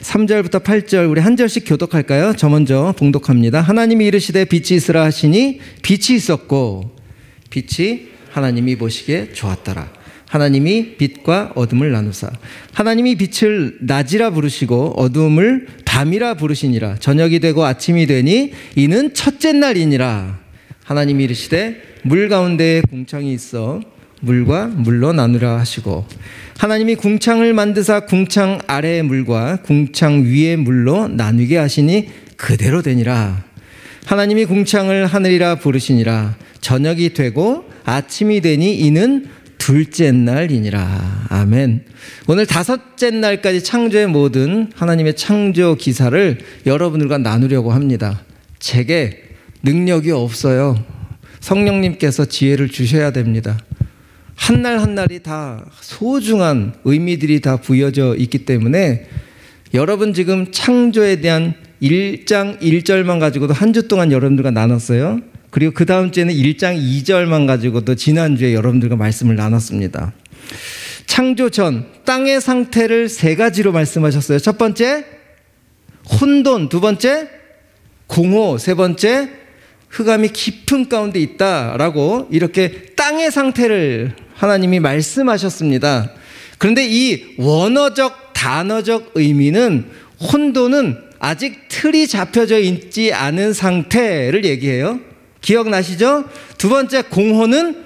3절부터 8절 우리 한 절씩 교독할까요? 저 먼저 봉독합니다. 하나님이 이르시되 빛이 있으라 하시니 빛이 있었고 빛이 하나님이 보시기에 좋았더라. 하나님이 빛과 어둠을 나누사 하나님이 빛을 낮이라 부르시고 어둠을 밤이라 부르시니라. 저녁이 되고 아침이 되니 이는 첫째 날이니라. 하나님이 이르시되 물 가운데에 궁창이 있어 물과 물로 나누라 하시고 하나님이 궁창을 만드사 궁창 아래의 물과 궁창 위의 물로 나누게 하시니 그대로 되니라. 하나님이 궁창을 하늘이라 부르시니라. 저녁이 되고 아침이 되니 이는 둘째 날이니라. 아멘. 오늘 다섯째 날까지 창조의 모든 하나님의 창조 기사를 여러분들과 나누려고 합니다. 제게 능력이 없어요. 성령님께서 지혜를 주셔야 됩니다. 한 날 한 날이 다 소중한 의미들이 다 부여져 있기 때문에 여러분 지금 창조에 대한 1장 1절만 가지고도 한 주 동안 여러분들과 나눴어요. 그리고 그 다음 주에는 1장 2절만 가지고도 지난주에 여러분들과 말씀을 나눴습니다. 창조 전 땅의 상태를 세 가지로 말씀하셨어요. 첫 번째 혼돈, 두 번째 공허, 세 번째 흑암이 깊은 가운데 있다라고 이렇게 땅의 상태를 하나님이 말씀하셨습니다. 그런데 이 원어적 단어적 의미는 혼돈은 아직 틀이 잡혀져 있지 않은 상태를 얘기해요. 기억나시죠? 두 번째 공허는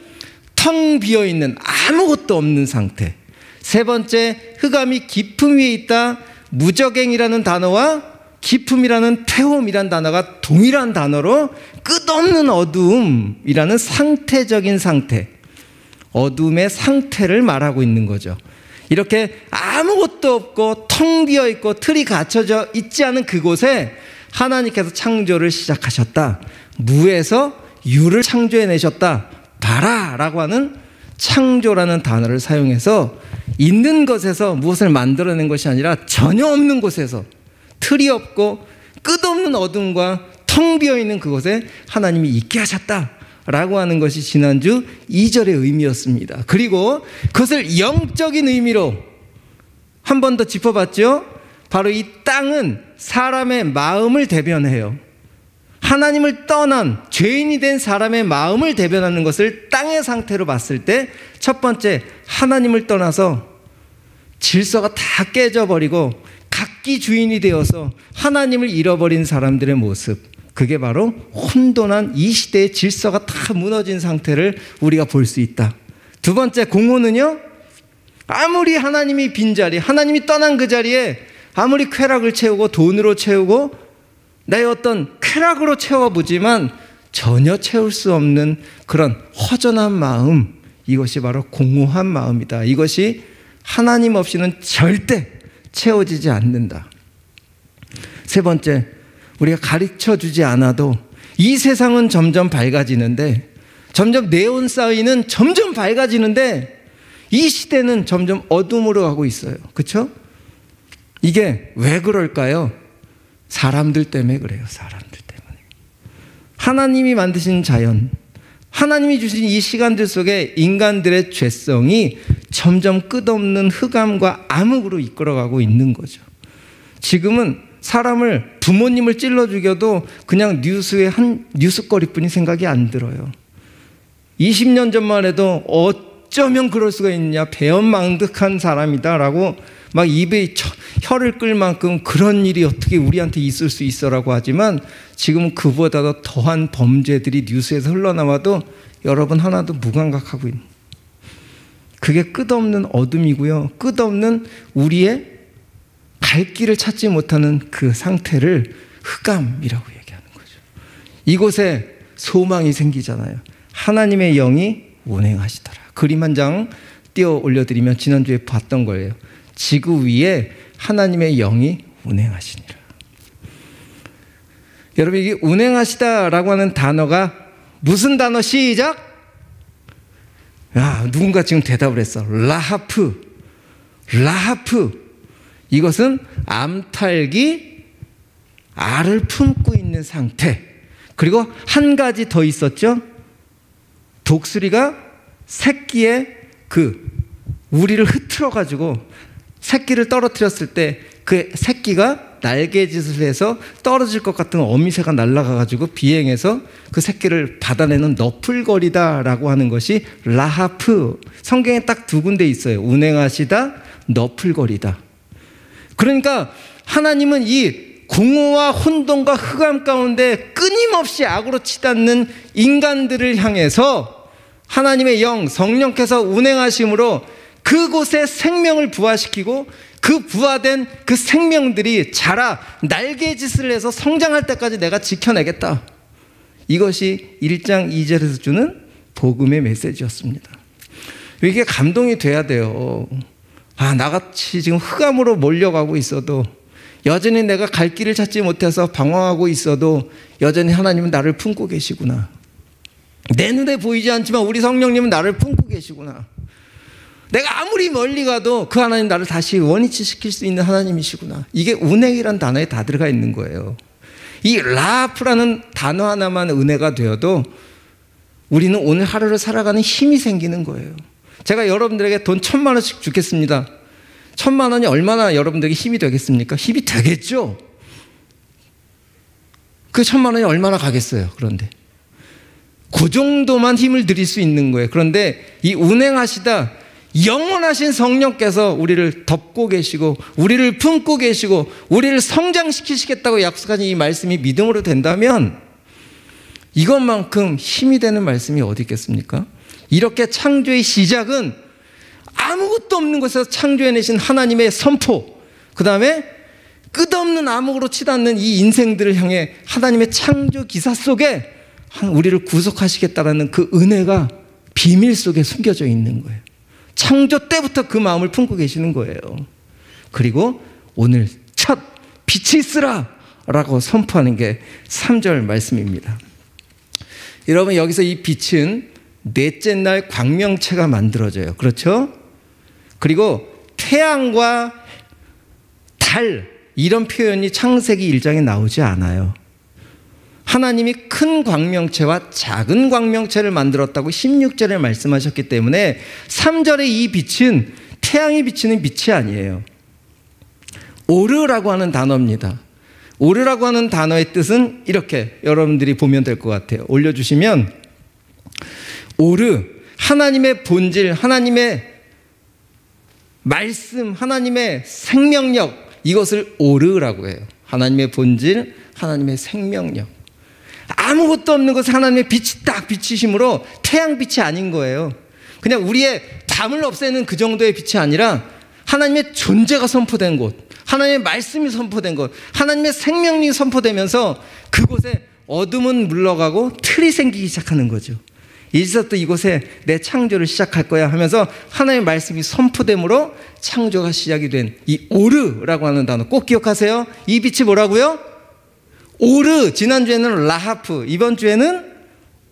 텅 비어있는 아무것도 없는 상태. 세 번째 흑암이 깊음 위에 있다. 무적행이라는 단어와 깊음이라는 태움이라는 단어가 동일한 단어로 끝없는 어두움이라는 상태적인 상태, 어둠의 상태를 말하고 있는 거죠. 이렇게 아무것도 없고 텅 비어있고 틀이 갖춰져 있지 않은 그곳에 하나님께서 창조를 시작하셨다. 무에서 유를 창조해내셨다. 봐라 라고 하는 창조라는 단어를 사용해서 있는 것에서 무엇을 만들어낸 것이 아니라 전혀 없는 곳에서 틀이 없고 끝없는 어둠과 텅 비어있는 그곳에 하나님이 있게 하셨다라고 하는 것이 지난주 2절의 의미였습니다. 그리고 그것을 영적인 의미로 한 번 더 짚어봤죠. 바로 이 땅은 사람의 마음을 대변해요. 하나님을 떠난 죄인이 된 사람의 마음을 대변하는 것을 땅의 상태로 봤을 때 첫 번째 하나님을 떠나서 질서가 다 깨져버리고 각기 주인이 되어서 하나님을 잃어버린 사람들의 모습, 그게 바로 혼돈한 이 시대의 질서가 다 무너진 상태를 우리가 볼 수 있다. 두 번째 공허는요, 아무리 하나님이 빈자리, 하나님이 떠난 그 자리에 아무리 쾌락을 채우고 돈으로 채우고 나의 어떤 쾌락으로 채워보지만 전혀 채울 수 없는 그런 허전한 마음, 이것이 바로 공허한 마음이다. 이것이 하나님 없이는 절대 채워지지 않는다. 세 번째, 우리가 가르쳐주지 않아도 이 세상은 점점 밝아지는데, 점점 네온사인은 점점 밝아지는데 이 시대는 점점 어둠으로 가고 있어요. 그렇죠? 이게 왜 그럴까요? 사람들 때문에 그래요. 사람들 때문에. 하나님이 만드신 자연, 하나님이 주신 이 시간들 속에 인간들의 죄성이 점점 끝없는 흑암과 암흑으로 이끌어가고 있는 거죠. 지금은 사람을, 부모님을 찔러 죽여도 그냥 뉴스의 한 뉴스거리뿐이 생각이 안 들어요. 20년 전만 해도 어쩌면 그럴 수가 있느냐, 배은망덕한 사람이다라고 막 입에 혀를 끌 만큼 그런 일이 어떻게 우리한테 있을 수 있어라고 하지만 지금은 그보다도 더한 범죄들이 뉴스에서 흘러나와도 여러분 하나도 무감각하고 있는, 그게 끝없는 어둠이고요, 끝없는 우리의 갈 길을 찾지 못하는 그 상태를 흑암이라고 얘기하는 거죠. 이곳에 소망이 생기잖아요. 하나님의 영이 운행하시더라. 그림 한 장 띄워 올려드리면 지난주에 봤던 거예요. 지구 위에 하나님의 영이 운행하시니라. 여러분, 이게 운행하시다라고 하는 단어가 무슨 단어? 시작! 누군가 지금 대답을 했어. 라하프. 라하프. 이것은 암탉이 알을 품고 있는 상태. 그리고 한 가지 더 있었죠. 독수리가 새끼의 그 우리를 흐트러 가지고 새끼를 떨어뜨렸을 때 그 새끼가 날개짓을 해서 떨어질 것 같은 어미새가 날아가가지고 비행해서 그 새끼를 받아내는 너풀거리다라고 하는 것이 라하프. 성경에 딱 두 군데 있어요. 운행하시다, 너풀거리다. 그러니까 하나님은 이 공허와 혼돈과 흑암 가운데 끊임없이 악으로 치닫는 인간들을 향해서 하나님의 영, 성령께서 운행하심으로 그곳에 생명을 부화시키고 그 부화된 그 생명들이 자라 날개짓을 해서 성장할 때까지 내가 지켜내겠다. 이것이 1장 2절에서 주는 복음의 메시지였습니다. 이게 감동이 돼야 돼요. 나같이 지금 흑암으로 몰려가고 있어도, 여전히 내가 갈 길을 찾지 못해서 방황하고 있어도 여전히 하나님은 나를 품고 계시구나. 내 눈에 보이지 않지만 우리 성령님은 나를 품고 계시구나. 내가 아무리 멀리 가도 그 하나님 나를 다시 원위치시킬 수 있는 하나님이시구나. 이게 운행이란 단어에 다 들어가 있는 거예요. 이 라프라는 단어 하나만 은혜가 되어도 우리는 오늘 하루를 살아가는 힘이 생기는 거예요. 제가 여러분들에게 돈 1,000만 원씩 주겠습니다. 1,000만 원이 얼마나 여러분들에게 힘이 되겠습니까? 힘이 되겠죠? 그 1,000만 원이 얼마나 가겠어요? 그런데 그 정도만 힘을 드릴 수 있는 거예요. 그런데 이 운행하시다 영원하신 성령께서 우리를 덮고 계시고 우리를 품고 계시고 우리를 성장시키시겠다고 약속하신 이 말씀이 믿음으로 된다면 이것만큼 힘이 되는 말씀이 어디 있겠습니까? 이렇게 창조의 시작은 아무것도 없는 곳에서 창조해내신 하나님의 선포, 그 다음에 끝없는 암흑으로 치닫는 이 인생들을 향해 하나님의 창조 기사 속에 우리를 구속하시겠다라는 그 은혜가 비밀 속에 숨겨져 있는 거예요. 창조 때부터 그 마음을 품고 계시는 거예요. 그리고 오늘 첫 빛이 있으라 라고 선포하는 게 3절 말씀입니다. 여러분, 여기서 이 빛은 넷째 날 광명체가 만들어져요. 그렇죠? 그리고 태양과 달, 이런 표현이 창세기 1장에 나오지 않아요. 하나님이 큰 광명체와 작은 광명체를 만들었다고 16절에 말씀하셨기 때문에 3절의 이 빛은 태양이 비치는 빛이 아니에요. 오르라고 하는 단어입니다. 오르라고 하는 단어의 뜻은 이렇게 여러분들이 보면 될 것 같아요. 올려주시면, 오르, 하나님의 본질, 하나님의 말씀, 하나님의 생명력, 이것을 오르라고 해요. 하나님의 본질, 하나님의 생명력. 아무것도 없는 것을 하나님의 빛이 딱 비치심으로 태양빛이 아닌 거예요. 그냥 우리의 담을 없애는 그 정도의 빛이 아니라 하나님의 존재가 선포된 곳, 하나님의 말씀이 선포된 곳, 하나님의 생명력이 선포되면서 그곳에 어둠은 물러가고 틀이 생기기 시작하는 거죠. 이제부터 이곳에 내 창조를 시작할 거야 하면서 하나님의 말씀이 선포됨으로 창조가 시작이 된 이 오르라고 하는 단어 꼭 기억하세요. 이 빛이 뭐라고요? 오르. 지난주에는 라하프, 이번 주에는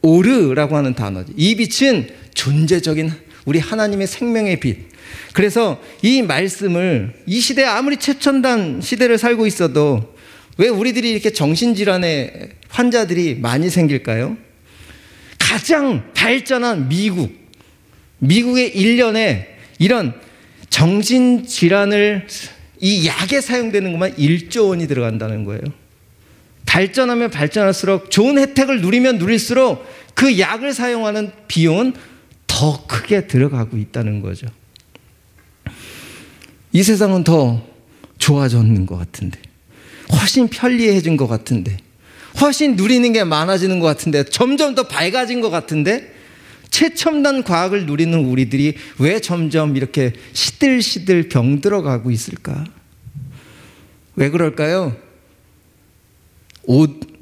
오르라고 하는 단어지. 이 빛은 존재적인 우리 하나님의 생명의 빛. 그래서 이 말씀을 이 시대에 아무리 최첨단 시대를 살고 있어도 왜 우리들이 이렇게 정신질환의 환자들이 많이 생길까요? 가장 발전한 미국의 1년에 이런 정신질환을 이 약에 사용되는 것만 1조 원이 들어간다는 거예요. 발전하면 발전할수록 좋은 혜택을 누리면 누릴수록 그 약을 사용하는 비용은 더 크게 들어가고 있다는 거죠. 이 세상은 더 좋아졌는 것 같은데, 훨씬 편리해진 것 같은데, 훨씬 누리는 게 많아지는 것 같은데, 점점 더 밝아진 것 같은데, 최첨단 과학을 누리는 우리들이 왜 점점 이렇게 시들시들 병들어가고 있을까? 왜 그럴까요?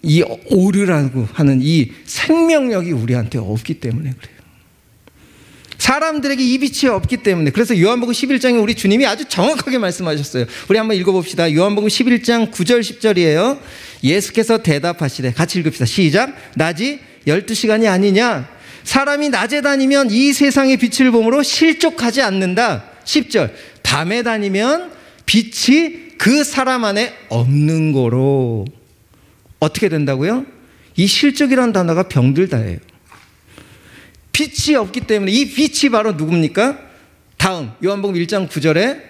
이 오르라고 하는 이 생명력이 우리한테 없기 때문에 그래요. 사람들에게 이 빛이 없기 때문에. 그래서 요한복음 11장에 우리 주님이 아주 정확하게 말씀하셨어요. 우리 한번 읽어봅시다. 요한복음 11장 9절 10절이에요. 예수께서 대답하시되, 같이 읽읍시다. 시작. 낮이 12시간이 아니냐? 사람이 낮에 다니면 이 세상의 빛을 보므로 실족하지 않는다. 10절. 밤에 다니면 빛이 그 사람 안에 없는 거로. 어떻게 된다고요? 이 실족이라는 단어가 병들다예요. 빛이 없기 때문에. 이 빛이 바로 누굽니까? 다음 요한복음 1장 9절에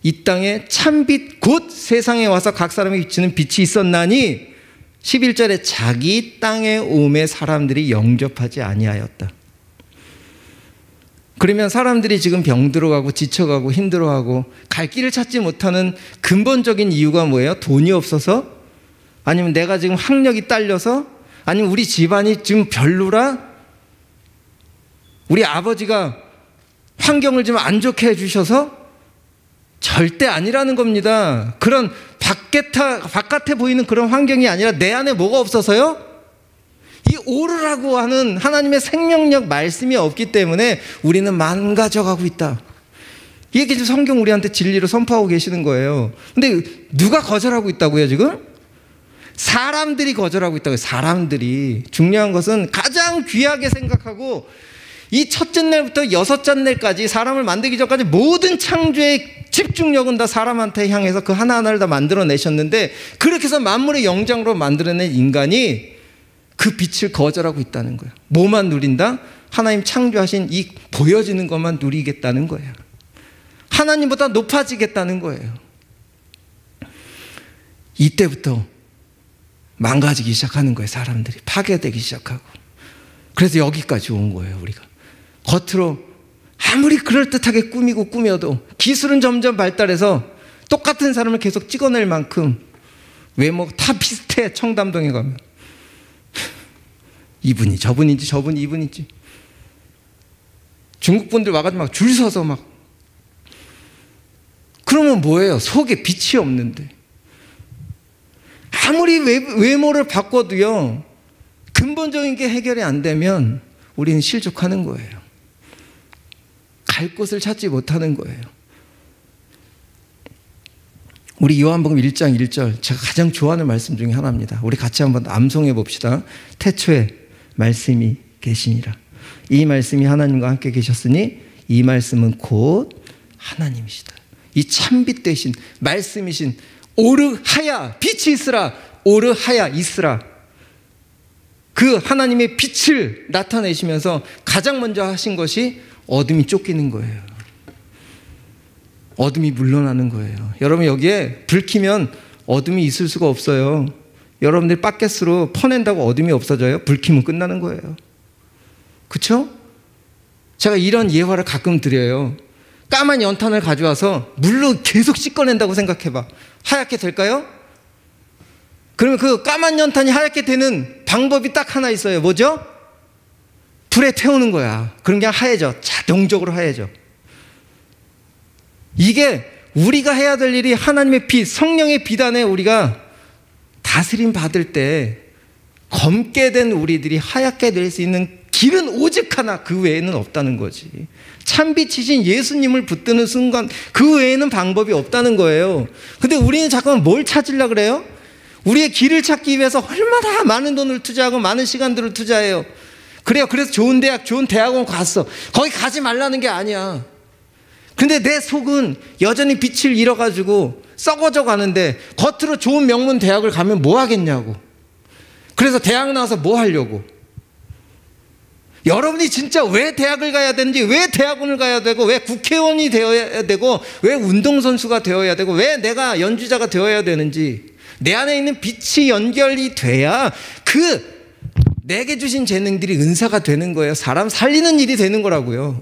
이 땅에 참빛 곧 세상에 와서 각 사람에게 비치는 빛이 있었나니 11절에 자기 땅에 오매 사람들이 영접하지 아니하였다. 그러면 사람들이 지금 병들어가고 지쳐가고 힘들어하고 갈 길을 찾지 못하는 근본적인 이유가 뭐예요? 돈이 없어서? 아니면 내가 지금 학력이 딸려서? 아니면 우리 집안이 지금 별로라? 우리 아버지가 환경을 좀 안 좋게 해주셔서? 절대 아니라는 겁니다. 그런 바깥에 보이는 그런 환경이 아니라 내 안에 뭐가 없어서요? 이 오르라고 하는 하나님의 생명력 말씀이 없기 때문에 우리는 망가져가고 있다. 이게 지금 성경 우리한테 진리로 선포하고 계시는 거예요. 근데 누가 거절하고 있다고요 지금? 사람들이 거절하고 있다고요. 사람들이. 중요한 것은 가장 귀하게 생각하고 이 첫째 날부터 여섯째 날까지 사람을 만들기 전까지 모든 창조의 집중력은 다 사람한테 향해서 그 하나하나를 다 만들어내셨는데 그렇게 해서 만물의 영장으로 만들어낸 인간이 그 빛을 거절하고 있다는 거예요. 뭐만 누린다? 하나님 창조하신 이 보여지는 것만 누리겠다는 거예요. 하나님보다 높아지겠다는 거예요. 이때부터 망가지기 시작하는 거예요. 사람들이 파괴되기 시작하고. 그래서 여기까지 온 거예요. 우리가 겉으로 아무리 그럴듯하게 꾸며도 기술은 점점 발달해서 똑같은 사람을 계속 찍어낼 만큼 외모 다 비슷해. 청담동에 가면 이분이 저분인지 저분이 이분인지. 중국 분들 와가지고 막 줄 서서 막. 그러면 뭐예요? 속에 빛이 없는데. 아무리 외모를 바꿔도요, 근본적인 게 해결이 안 되면 우리는 실족하는 거예요. 갈 곳을 찾지 못하는 거예요. 우리 요한복음 1장 1절 제가 가장 좋아하는 말씀 중에 하나입니다. 우리 같이 한번 암송해 봅시다. 태초에 말씀이 계시니라. 이 말씀이 하나님과 함께 계셨으니 이 말씀은 곧 하나님이시다. 이 참빛 되신 말씀이신 오르하야 빛이 있으라. 오르하야 있으라. 그 하나님의 빛을 나타내시면서 가장 먼저 하신 것이 어둠이 쫓기는 거예요. 어둠이 물러나는 거예요. 여러분 여기에 불 켜면 어둠이 있을 수가 없어요. 여러분들 바켓으로 퍼낸다고 어둠이 없어져요? 불 켜면 끝나는 거예요. 그렇죠? 제가 이런 예화를 가끔 드려요. 까만 연탄을 가져와서 물로 계속 씻어낸다고 생각해봐. 하얗게 될까요? 그러면 그 까만 연탄이 하얗게 되는 방법이 딱 하나 있어요. 뭐죠? 불에 태우는 거야. 그럼 그냥 하얘져. 자동적으로 하얘져. 이게 우리가 해야 될 일이 하나님의 빛, 성령의 빛 안에 우리가 다스림 받을 때 검게 된 우리들이 하얗게 될 수 있는 길은 오직 하나, 그 외에는 없다는 거지. 참빛이신 예수님을 붙드는 순간 그 외에는 방법이 없다는 거예요. 근데 우리는 잠깐만 뭘 찾으려고 그래요? 우리의 길을 찾기 위해서 얼마나 많은 돈을 투자하고 많은 시간들을 투자해요. 그래요. 그래서 좋은 대학, 좋은 대학원 갔어. 거기 가지 말라는 게 아니야. 근데 내 속은 여전히 빛을 잃어가지고 썩어져 가는데 겉으로 좋은 명문 대학을 가면 뭐 하겠냐고. 그래서 대학 나와서 뭐 하려고. 여러분이 진짜 왜 대학을 가야 되는지, 왜 대학원을 가야 되고, 왜 국회의원이 되어야 되고, 왜 운동선수가 되어야 되고, 왜 내가 연주자가 되어야 되는지, 내 안에 있는 빛이 연결이 돼야 내게 주신 재능들이 은사가 되는 거예요. 사람 살리는 일이 되는 거라고요.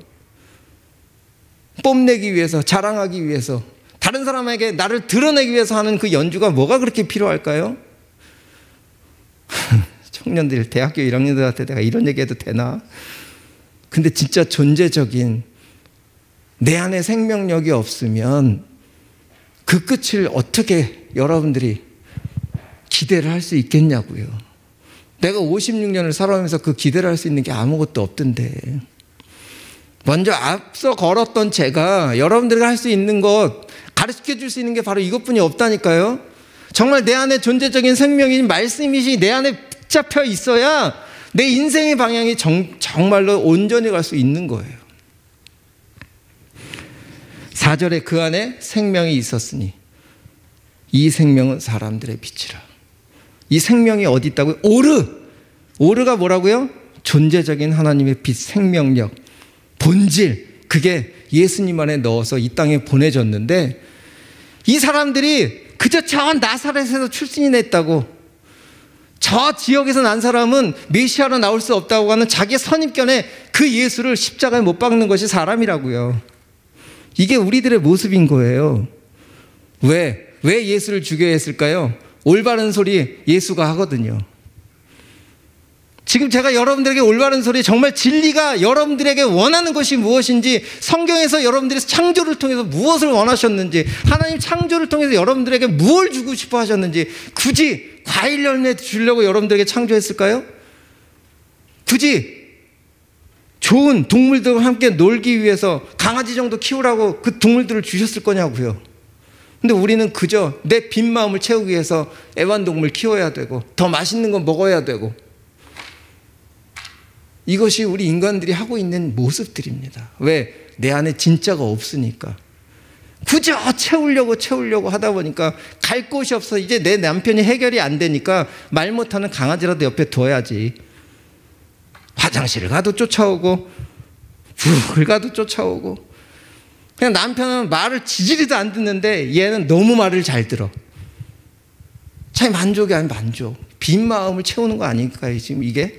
뽐내기 위해서, 자랑하기 위해서, 다른 사람에게 나를 드러내기 위해서 하는 그 연주가 뭐가 그렇게 필요할까요? 청년들, 대학교 1학년들한테 내가 이런 얘기해도 되나? 근데 진짜 존재적인 내 안에 생명력이 없으면 그 끝을 어떻게 여러분들이 기대를 할 수 있겠냐고요. 내가 56년을 살아오면서 그 기대를 할 수 있는 게 아무것도 없던데. 먼저 앞서 걸었던 제가 여러분들과 할 수 있는 것, 가르쳐 줄 수 있는 게 바로 이것뿐이 없다니까요. 정말 내 안에 존재적인 생명이 말씀이시 내 안에 붙잡혀 있어야 내 인생의 방향이 정말로 온전히 갈 수 있는 거예요. 4절에 그 안에 생명이 있었으니 이 생명은 사람들의 빛이라. 이 생명이 어디 있다고요? 오르가 뭐라고요? 존재적인 하나님의 빛, 생명력, 본질, 그게 예수님 안에 넣어서 이 땅에 보내졌는데 이 사람들이 그저 저 나사렛에서 출신이 냈다고, 저 지역에서 난 사람은 메시아로 나올 수 없다고 하는 자기의 선입견에 그 예수를 십자가에 못 박는 것이 사람이라고요. 이게 우리들의 모습인 거예요. 왜 예수를 죽여야 했을까요? 올바른 소리 예수가 하거든요. 지금 제가 여러분들에게 올바른 소리, 정말 진리가 여러분들에게 원하는 것이 무엇인지, 성경에서 여러분들이 창조를 통해서 무엇을 원하셨는지, 하나님 창조를 통해서 여러분들에게 무엇을 주고 싶어 하셨는지, 굳이 과일 열매 주려고 여러분들에게 창조했을까요? 굳이 좋은 동물들과 함께 놀기 위해서 강아지 정도 키우라고 그 동물들을 주셨을 거냐고요. 근데 우리는 그저 내 빈 마음을 채우기 위해서 애완동물 키워야 되고 더 맛있는 거 먹어야 되고, 이것이 우리 인간들이 하고 있는 모습들입니다. 왜? 내 안에 진짜가 없으니까. 그저 채우려고 하다 보니까 갈 곳이 없어. 이제 내 남편이 해결이 안 되니까 말 못하는 강아지라도 옆에 둬야지. 화장실을 가도 쫓아오고 부엌을 가도 쫓아오고, 그냥 남편은 말을 지지리도 안 듣는데 얘는 너무 말을 잘 들어. 참 만족이 아닌 만족. 빈 마음을 채우는 거 아닐까요? 지금 이게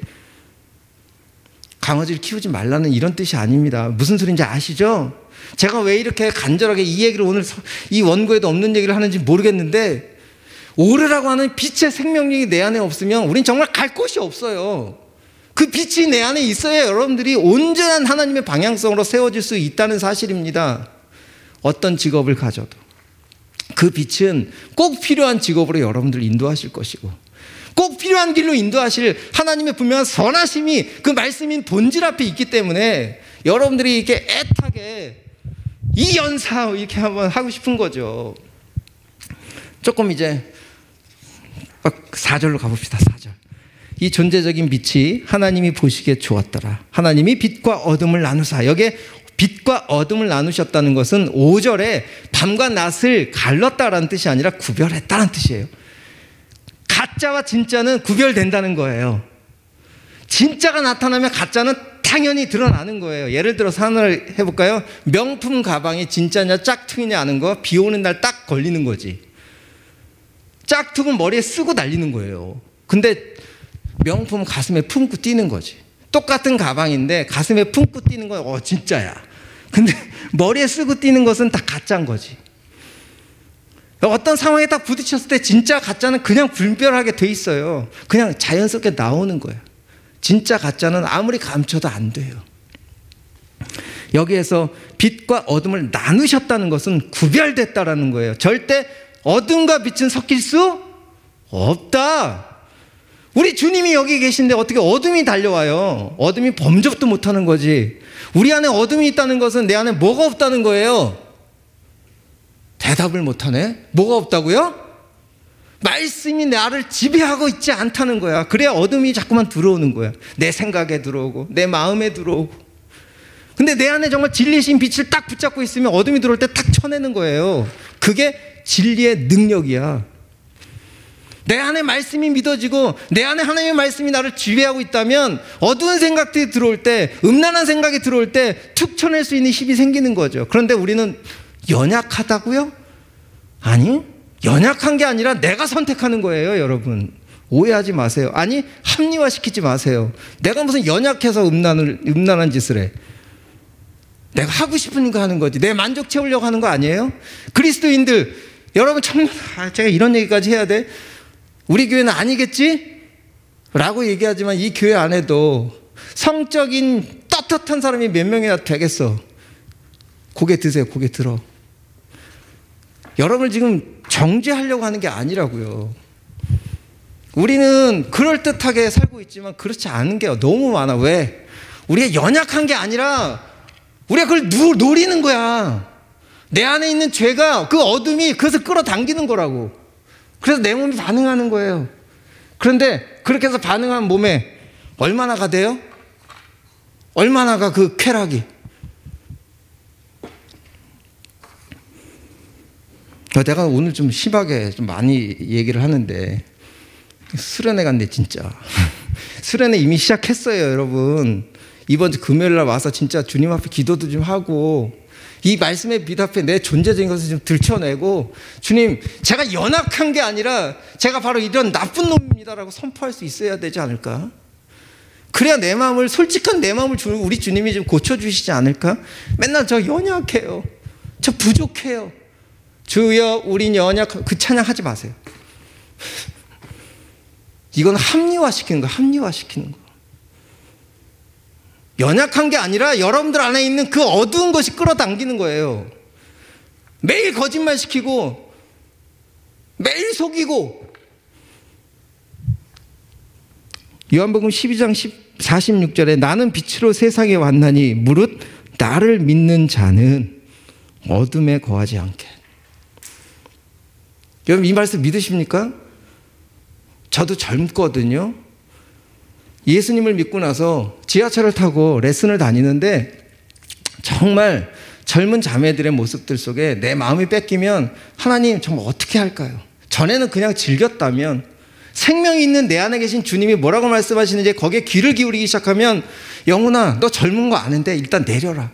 강아지를 키우지 말라는 이런 뜻이 아닙니다. 무슨 소리인지 아시죠? 제가 왜 이렇게 간절하게 이 얘기를 오늘 이 원고에도 없는 얘기를 하는지 모르겠는데, 오르라고 하는 빛의 생명력이 내 안에 없으면 우린 정말 갈 곳이 없어요. 그 빛이 내 안에 있어야 여러분들이 온전한 하나님의 방향성으로 세워질 수 있다는 사실입니다. 어떤 직업을 가져도 그 빛은 꼭 필요한 직업으로 여러분들 인도하실 것이고, 꼭 필요한 길로 인도하실 하나님의 분명한 선하심이 그 말씀인 본질 앞에 있기 때문에 여러분들이 이렇게 애타게 이 연사 이렇게 한번 하고 싶은 거죠. 조금 이제 4절로 가봅시다. 4절. 이 존재적인 빛이 하나님이 보시기에 좋았더라. 하나님이 빛과 어둠을 나누사. 여기에 빛과 어둠을 나누셨다는 것은 5절에 밤과 낮을 갈랐다라는 뜻이 아니라 구별했다는 뜻이에요. 가짜와 진짜는 구별된다는 거예요. 진짜가 나타나면 가짜는 당연히 드러나는 거예요. 예를 들어서 하나를 해볼까요? 명품 가방이 진짜냐 짝퉁이냐 아는 거, 비 오는 날 딱 걸리는 거지. 짝퉁은 머리에 쓰고 날리는 거예요. 근데 명품은 가슴에 품고 뛰는 거지. 똑같은 가방인데 가슴에 품고 뛰는 건 진짜야. 근데 머리에 쓰고 뛰는 것은 다 가짜인 거지. 어떤 상황에 딱 부딪혔을 때 진짜 가짜는 그냥 분별하게 돼 있어요. 그냥 자연스럽게 나오는 거예요. 진짜 가짜는 아무리 감춰도 안 돼요. 여기에서 빛과 어둠을 나누셨다는 것은 구별됐다라는 거예요. 절대 어둠과 빛은 섞일 수 없다. 우리 주님이 여기 계신데 어떻게 어둠이 달려와요? 어둠이 범접도 못하는 거지. 우리 안에 어둠이 있다는 것은 내 안에 뭐가 없다는 거예요? 대답을 못하네? 뭐가 없다고요? 말씀이 나를 지배하고 있지 않다는 거야. 그래야 어둠이 자꾸만 들어오는 거야. 내 생각에 들어오고 내 마음에 들어오고. 근데 내 안에 정말 진리신 빛을 딱 붙잡고 있으면 어둠이 들어올 때 딱 쳐내는 거예요. 그게 진리의 능력이야. 내 안에 말씀이 믿어지고 내 안에 하나님의 말씀이 나를 지배하고 있다면 어두운 생각들이 들어올 때, 음란한 생각이 들어올 때 툭 쳐낼 수 있는 힘이 생기는 거죠. 그런데 우리는 연약하다고요? 아니, 연약한 게 아니라 내가 선택하는 거예요. 여러분 오해하지 마세요. 아니, 합리화시키지 마세요. 내가 무슨 연약해서 음란한 짓을 해. 내가 하고 싶은 거 하는 거지. 내 만족 채우려고 하는 거 아니에요? 그리스도인들 여러분, 정말 제가 이런 얘기까지 해야 돼? 우리 교회는 아니겠지? 라고 얘기하지만 이 교회 안에도 성적인 떳떳한 사람이 몇 명이나 되겠어. 고개 드세요. 고개 들어. 여러분을 지금 정죄하려고 하는 게 아니라고요. 우리는 그럴듯하게 살고 있지만 그렇지 않은 게 너무 많아. 왜? 우리가 연약한 게 아니라 우리가 그걸 노리는 거야. 내 안에 있는 죄가, 그 어둠이 그것을 끌어당기는 거라고. 그래서 내 몸이 반응하는 거예요. 그런데 그렇게 해서 반응한 몸에 얼마나 가 돼요? 얼마나 가 그 쾌락이. 내가 오늘 좀 심하게 좀 많이 얘기를 하는데 수련회 간대 진짜. 수련회 이미 시작했어요. 여러분 이번 주 금요일 날 와서 진짜 주님 앞에 기도도 좀 하고 이 말씀의 빛 앞에 내 존재적인 것을 좀 들춰내고, 주님, 제가 연약한 게 아니라 제가 바로 이런 나쁜 놈입니다라고 선포할 수 있어야 되지 않을까? 그래야 내 마음을, 솔직한 내 마음을 우리 주님이 좀 고쳐주시지 않을까? 맨날 저 연약해요, 저 부족해요, 주여 우린 연약한, 그 찬양하지 마세요. 이건 합리화시키는 거예요. 합리화시키는 거. 연약한 게 아니라 여러분들 안에 있는 그 어두운 것이 끌어당기는 거예요. 매일 거짓말 시키고 매일 속이고. 요한복음 12장 46절에 나는 빛으로 세상에 왔나니 무릇 나를 믿는 자는 어둠에 거하지 않게. 여러분 이 말씀 믿으십니까? 저도 젊거든요. 예수님을 믿고 나서 지하철을 타고 레슨을 다니는데 정말 젊은 자매들의 모습들 속에 내 마음이 뺏기면 하나님 정말 어떻게 할까요? 전에는 그냥 즐겼다면 생명이 있는 내 안에 계신 주님이 뭐라고 말씀하시는지 거기에 귀를 기울이기 시작하면 영훈아 너 젊은 거 아는데 일단 내려라.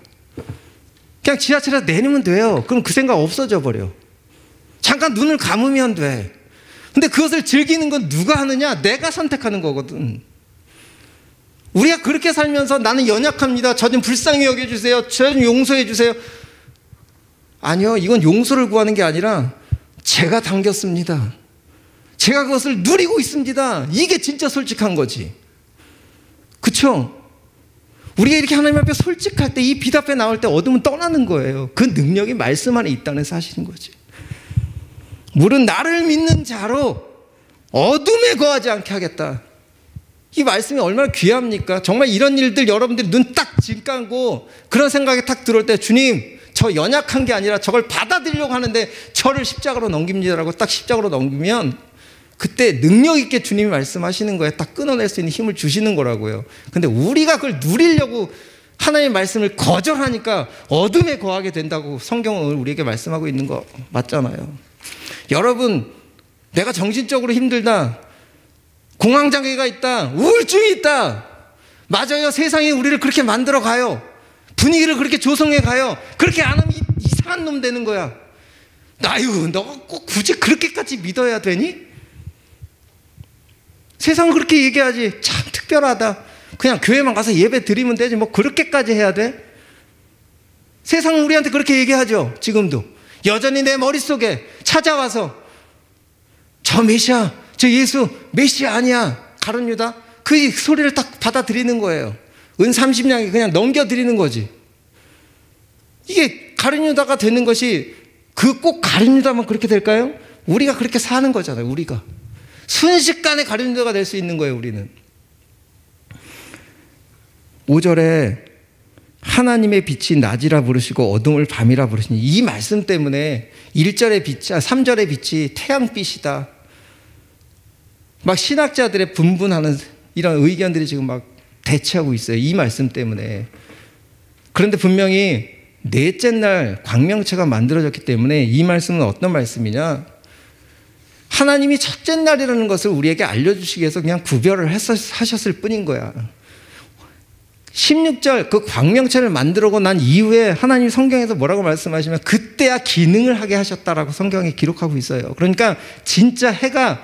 그냥 지하철에서 내리면 돼요. 그럼 그 생각 없어져 버려. 잠깐 눈을 감으면 돼. 근데 그것을 즐기는 건 누가 하느냐? 내가 선택하는 거거든. 우리가 그렇게 살면서 나는 연약합니다, 저 좀 불쌍히 여겨주세요, 저 좀 용서해 주세요. 아니요, 이건 용서를 구하는 게 아니라 제가 당겼습니다, 제가 그것을 누리고 있습니다. 이게 진짜 솔직한 거지. 그쵸? 우리가 이렇게 하나님 앞에 솔직할 때, 이 빛 앞에 나올 때 어둠은 떠나는 거예요. 그 능력이 말씀 안에 있다는 사실인 거지. 물은 나를 믿는 자로 어둠에 거하지 않게 하겠다. 이 말씀이 얼마나 귀합니까? 정말 이런 일들 여러분들이 눈 딱 질감고 그런 생각이 딱 들어올 때, 주님 저 연약한 게 아니라 저걸 받아들이려고 하는데 저를 십자가로 넘깁니다라고 딱 십자가로 넘기면 그때 능력 있게 주님이 말씀하시는 거에 딱 끊어낼 수 있는 힘을 주시는 거라고요. 근데 우리가 그걸 누리려고 하나님의 말씀을 거절하니까 어둠에 거하게 된다고 성경은 우리에게 말씀하고 있는 거 맞잖아요. 여러분, 내가 정신적으로 힘들다, 공황장애가 있다, 우울증이 있다. 맞아요. 세상이 우리를 그렇게 만들어 가요. 분위기를 그렇게 조성해 가요. 그렇게 안 하면 이상한 놈 되는 거야. 아유, 너가 꼭 굳이 그렇게까지 믿어야 되니? 세상은 그렇게 얘기하지. 참 특별하다. 그냥 교회만 가서 예배 드리면 되지. 뭐 그렇게까지 해야 돼? 세상은 우리한테 그렇게 얘기하죠. 지금도. 여전히 내 머릿속에 찾아와서 저 메시아, 저 예수 메시아 아니야, 가룟 유다, 그 소리를 딱 받아들이는 거예요. 은 30냥이 그냥 넘겨드리는 거지. 이게 가룟 유다가 되는 것이 그 꼭 가룟 유다만 그렇게 될까요? 우리가 그렇게 사는 거잖아요. 우리가 순식간에 가룟 유다가 될 수 있는 거예요. 우리는 5절에 하나님의 빛이 낮이라 부르시고 어둠을 밤이라 부르시니, 이 말씀 때문에 1절의 빛, 3절의 빛이 태양빛이다. 막 신학자들의 분분하는 이런 의견들이 지금 막 대치하고 있어요. 이 말씀 때문에. 그런데 분명히 넷째 날 광명체가 만들어졌기 때문에 이 말씀은 어떤 말씀이냐? 하나님이 첫째 날이라는 것을 우리에게 알려주시기 위해서 그냥 구별을 하셨을 뿐인 거야. 16절 그 광명체를 만들고 난 이후에 하나님 성경에서 뭐라고 말씀하시면 그때야 기능을 하게 하셨다라고 성경에 기록하고 있어요. 그러니까 진짜 해가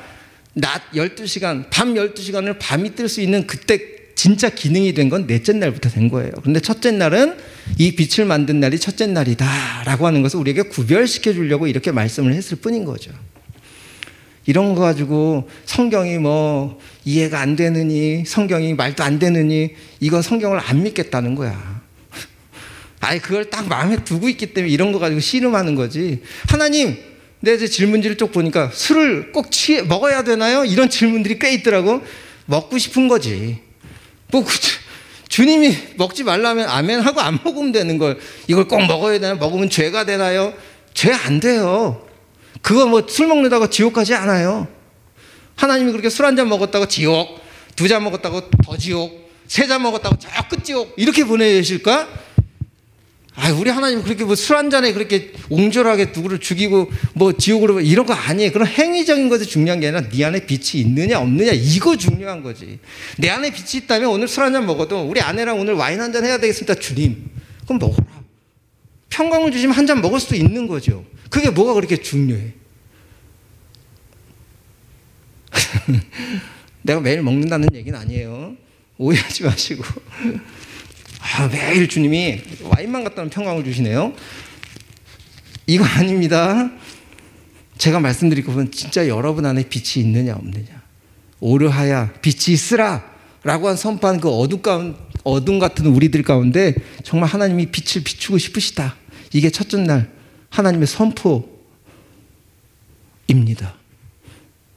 낮 12시간, 밤 12시간을 밤이 뜰 수 있는 그때 진짜 기능이 된 건 넷째 날부터 된 거예요. 그런데 첫째 날은 이 빛을 만든 날이 첫째 날이다 라고 하는 것을 우리에게 구별시켜 주려고 이렇게 말씀을 했을 뿐인 거죠. 이런 거 가지고 성경이 뭐 이해가 안 되느니, 성경이 말도 안 되느니, 이건 성경을 안 믿겠다는 거야. 아예 그걸 딱 마음에 두고 있기 때문에 이런 거 가지고 씨름하는 거지. 하나님, 내 이제 질문지를 쭉 보니까 술을 꼭 먹어야 되나요? 이런 질문들이 꽤 있더라고. 먹고 싶은 거지. 뭐 주님이 먹지 말라면 아멘 하고 안 먹으면 되는 걸 이걸 꼭 먹어야 되나요? 먹으면 죄가 되나요? 죄 안 돼요. 그거 뭐 술 먹는다고 지옥 가지 않아요. 하나님이 그렇게 술 한 잔 먹었다고 지옥, 2잔 먹었다고 더 지옥, 3잔 먹었다고 저 끝지옥 이렇게 보내실까? 아, 우리 하나님 그렇게 뭐 술 한 잔에 그렇게 옹졸하게 누구를 죽이고 뭐 지옥으로 이런 거 아니에요. 그런 행위적인 것이 중요한 게 아니라 네 안에 빛이 있느냐 없느냐, 이거 중요한 거지. 내 안에 빛이 있다면 오늘 술 한 잔 먹어도 우리 아내랑 오늘 와인 한 잔 해야 되겠습니다. 주님, 그럼 먹어라. 평강을 주시면 한 잔 먹을 수도 있는 거죠. 그게 뭐가 그렇게 중요해? 내가 매일 먹는다는 얘기는 아니에요. 오해하지 마시고. 매일 주님이 와인만 갖다 놓으면 평강을 주시네요. 이거 아닙니다. 제가 말씀드릴 것은 진짜 여러분 안에 빛이 있느냐 없느냐. 오르하야 빛이 있으라 라고 한 선포한 그 어둠 같은 우리들 가운데 정말 하나님이 빛을 비추고 싶으시다. 이게 첫째 날 하나님의 선포입니다.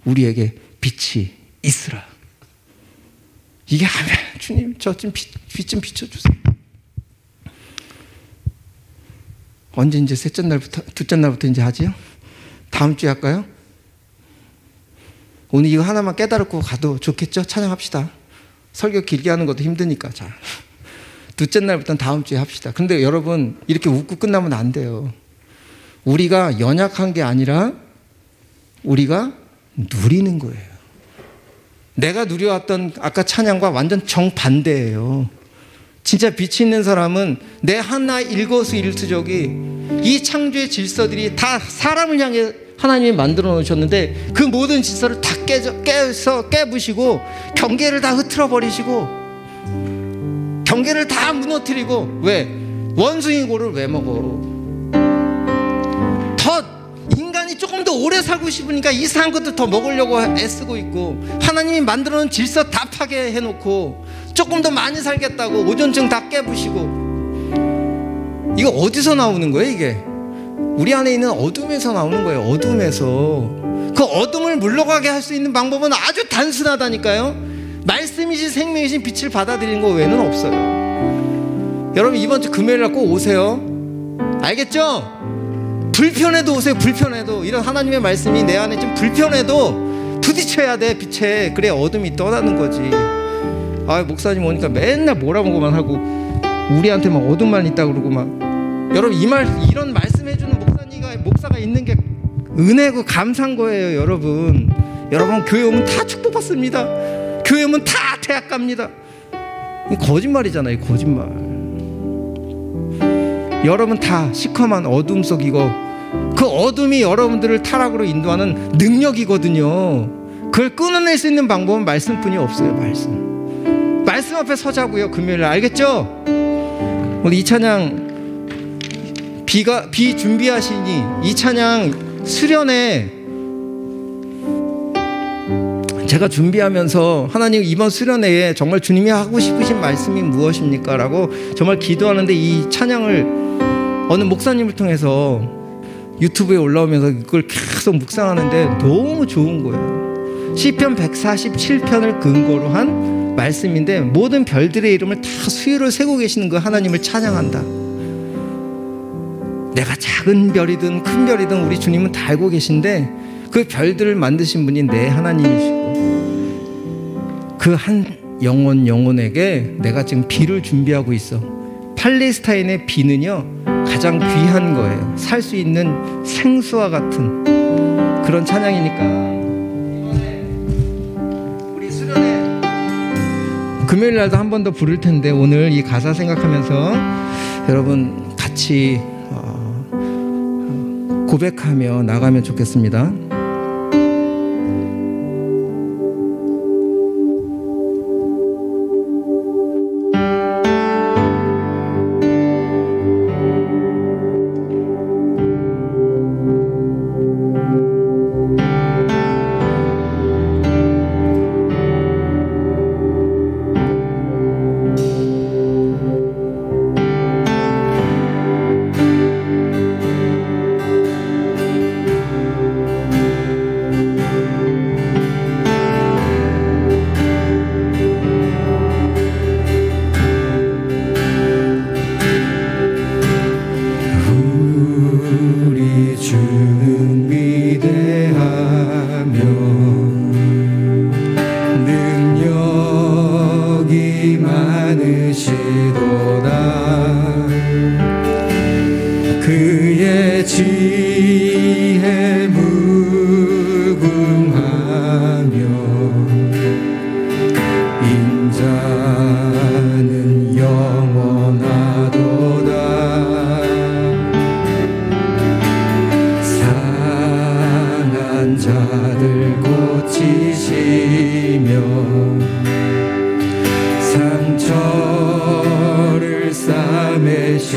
우리에게 빛이 있으라. 이게 하면 주님 저 좀 빛 좀 비춰주세요. 언제 이제 셋째 날부터 둘째 날부터 이제 하지요? 다음 주에 할까요? 오늘 이거 하나만 깨달고 가도 좋겠죠? 찬양합시다. 설교 길게 하는 것도 힘드니까. 자, 둘째 날부터는 다음 주에 합시다. 근데 여러분 이렇게 웃고 끝나면 안 돼요. 우리가 연약한 게 아니라 우리가 누리는 거예요. 내가 누려왔던 아까 찬양과 완전 정반대예요. 진짜 빛이 있는 사람은 내 하나 일거수일투족이 이 창조의 질서들이 다 사람을 향해 하나님이 만들어 놓으셨는데 그 모든 질서를 다 깨부시고 경계를 다 흐트러 버리시고 경계를 다 무너뜨리고 왜? 원숭이 고를 왜 먹어? 더 인간이 조금 더 오래 살고 싶으니까 이상한 것들 더 먹으려고 애쓰고 있고 하나님이 만들어 놓은 질서 다 파괴해놓고 조금 더 많이 살겠다고 오존층 다 깨부시고 이거 어디서 나오는 거예요 이게? 우리 안에 있는 어둠에서 나오는 거예요. 어둠에서. 그 어둠을 물러가게 할 수 있는 방법은 아주 단순하다니까요. 말씀이신 생명이신 빛을 받아들이는 거 외에는 없어요. 여러분 이번 주 금요일 날 꼭 오세요. 알겠죠? 불편해도 오세요. 불편해도. 이런 하나님의 말씀이 내 안에 좀 불편해도 부딪혀야 돼. 빛에. 그래야 어둠이 떠나는 거지. 목사님 오니까 맨날 뭐라고만 하고 우리한테 막 어둠만 있다 그러고 막. 여러분 이런 말씀해주는 목사가 있는 게 은혜고 감사한 거예요. 여러분 교회 오면 다 축복받습니다. 교회 오면 다 대학 갑니다. 거짓말이잖아요. 거짓말. 여러분 다 시커먼 어둠 속이고 그 어둠이 여러분들을 타락으로 인도하는 능력이거든요. 그걸 끊어낼 수 있는 방법은 말씀뿐이 없어요. 말씀 앞에 서자고요. 금요일에. 알겠죠? 오늘 이 찬양 비 준비하시니 이 찬양 수련회 제가 준비하면서 하나님 이번 수련회에 정말 주님이 하고 싶으신 말씀이 무엇입니까? 라고 정말 기도하는데 이 찬양을 어느 목사님을 통해서 유튜브에 올라오면서 그걸 계속 묵상하는데 너무 좋은 거예요. 시편 147편을 근거로 한 말씀인데 모든 별들의 이름을 다 수위로 세고 계시는 그 하나님을 찬양한다. 내가 작은 별이든 큰 별이든 우리 주님은 다 알고 계신데 그 별들을 만드신 분이 내 하나님이시고 그 한 영혼에게 내가 지금 비를 준비하고 있어. 팔레스타인의 비는요 가장 귀한 거예요. 살 수 있는 생수와 같은 그런 찬양이니까 이번에 우리 수련회 금요일 날도 한 번 더 부를 텐데 오늘 이 가사 생각하면서 여러분 같이 고백하며 나가면 좋겠습니다. 고치시며 상처를 싸매시도다.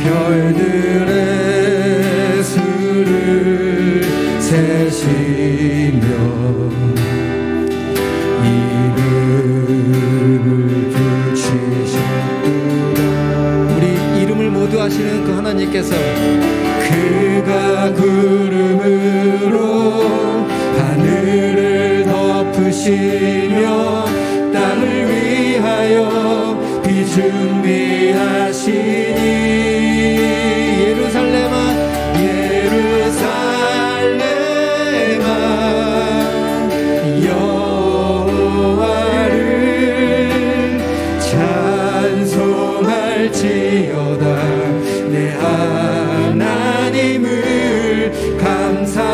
별들의 수를 세시며 이름을 붙이셨구나. 우리 이름을 모두 아시는 그 하나님께서 그가 구름으로 하늘을 덮으시며 땅을 위하여 비 준비하시니 예루살렘아 예루살렘아 여호와를 찬송할지어다. 내 하나님을 감사함으로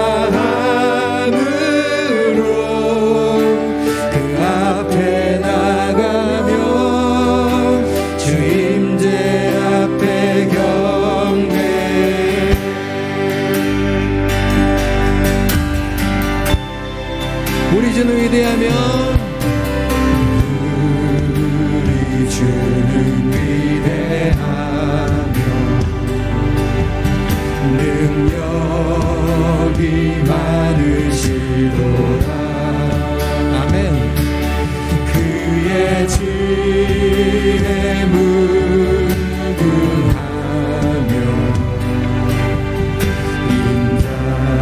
그 앞에 나가며 주 임재 앞에 경배. 우리 주는 위대하며 우리 주는 위대하며 능력이 많으시도다. 아멘. 그의 지혜 무궁하며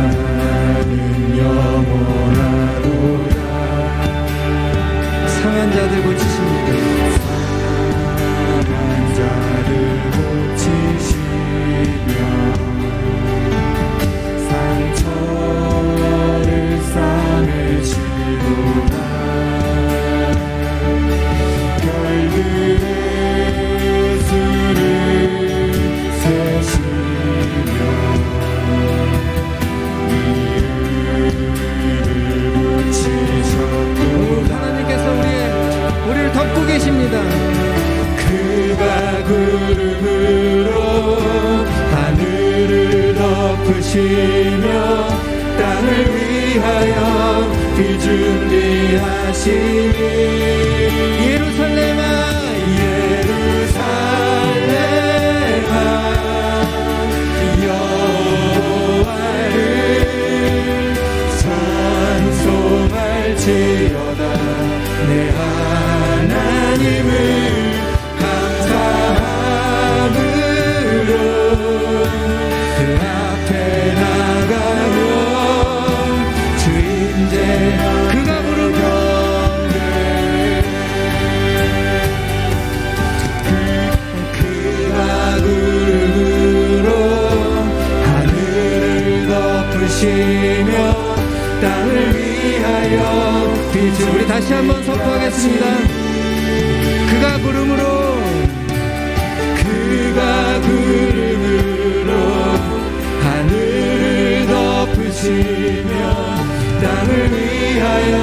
인자는 영원하도다. 상한 자들 고치십니다. 상한 자들 고치시며 상처를 싸매시도다. 별들의 수를 세시며 이름을 붙이셨도다. 하나님께서 우리를 덮고 계십니다. 그가 구름으로 하늘을 덮으시며 땅을 위하여 비 준비하시니 예루살렘아 예루살렘아 여호와를 찬송할지어다. 내 하나님을 감사함으로 그 앞에 나가며 주 임재 그가 부르며 그가 구름으로 하늘을 덮으시며 땅을 위하여 비추. 우리 다시 한번 선포하겠습니다. 그가 구름으로 하늘을 덮으시며 땅을 위하여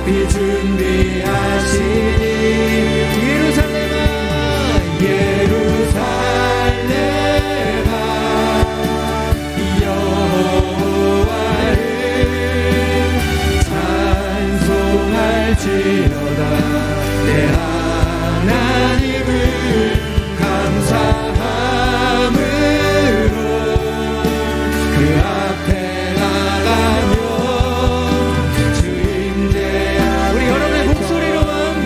비 준비하시니 예루살렘아 예루살렘아 여호와를 찬송할지어다. 내 하나님을 감사함으로 그 앞에 나가며 주 임재. 우리 여러분의 목소리로만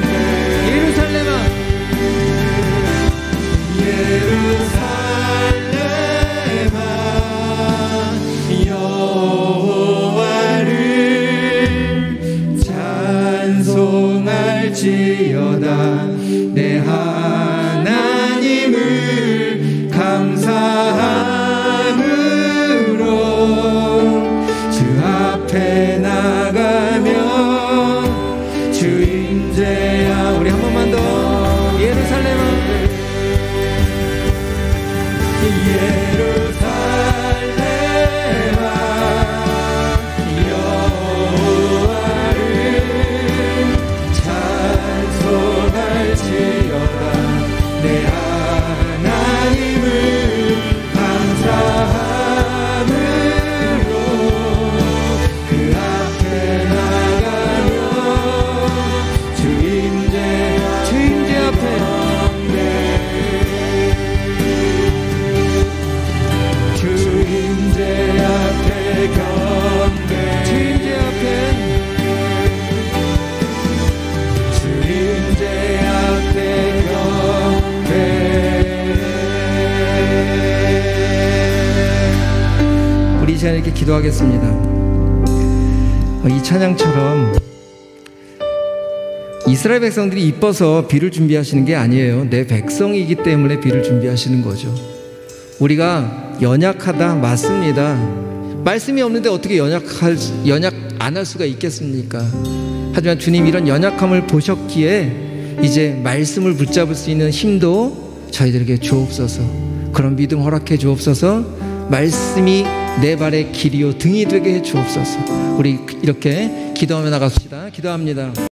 우리 이 시간에 이렇게 기도하겠습니다. 이 찬양처럼 이스라엘 백성들이 이뻐서 비를 준비하시는 게 아니에요. 내 백성이기 때문에 비를 준비하시는 거죠. 우리가 연약하다, 맞습니다. 말씀이 없는데 어떻게 연약 안 할 수가 있겠습니까? 하지만 주님 이런 연약함을 보셨기에 이제 말씀을 붙잡을 수 있는 힘도 저희들에게 주옵소서. 그런 믿음 허락해 주옵소서. 말씀이 내 발의 길이요 등이 되게 해 주옵소서. 우리 이렇게 기도하며 나갑시다. 기도합니다.